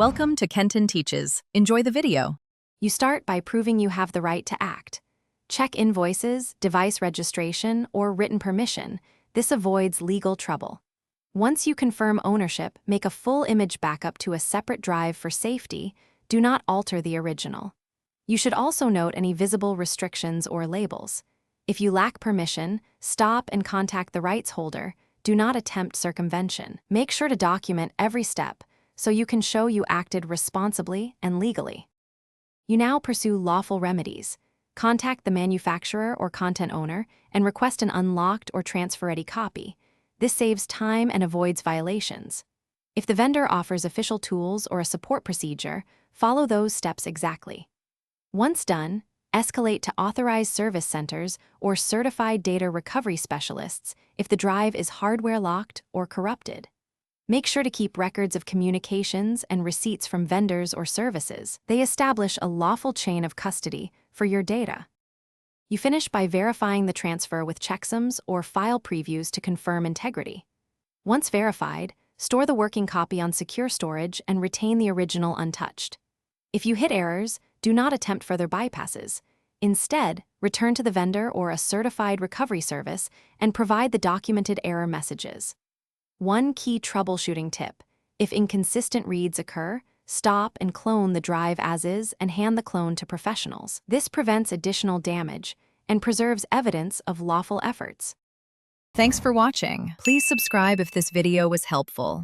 Welcome to Kenton Teaches. Enjoy the video. You start by proving you have the right to act. Check invoices, device registration, or written permission. This avoids legal trouble. Once you confirm ownership, make a full image backup to a separate drive for safety. Do not alter the original. You should also note any visible restrictions or labels. If you lack permission, stop and contact the rights holder. Do not attempt circumvention. Make sure to document every step so you can show you acted responsibly and legally. You now pursue lawful remedies. Contact the manufacturer or content owner and request an unlocked or transfer-ready copy. This saves time and avoids violations. If the vendor offers official tools or a support procedure, follow those steps exactly. Once done, escalate to authorized service centers or certified data recovery specialists if the drive is hardware locked or corrupted. Make sure to keep records of communications and receipts from vendors or services. They establish a lawful chain of custody for your data. You finish by verifying the transfer with checksums or file previews to confirm integrity. Once verified, store the working copy on secure storage and retain the original untouched. If you hit errors, do not attempt further bypasses. Instead, return to the vendor or a certified recovery service and provide the documented error messages. One key troubleshooting tip: if inconsistent reads occur, stop and clone the drive as is and hand the clone to professionals. This prevents additional damage and preserves evidence of lawful efforts. Thanks for watching. Please subscribe if this video was helpful.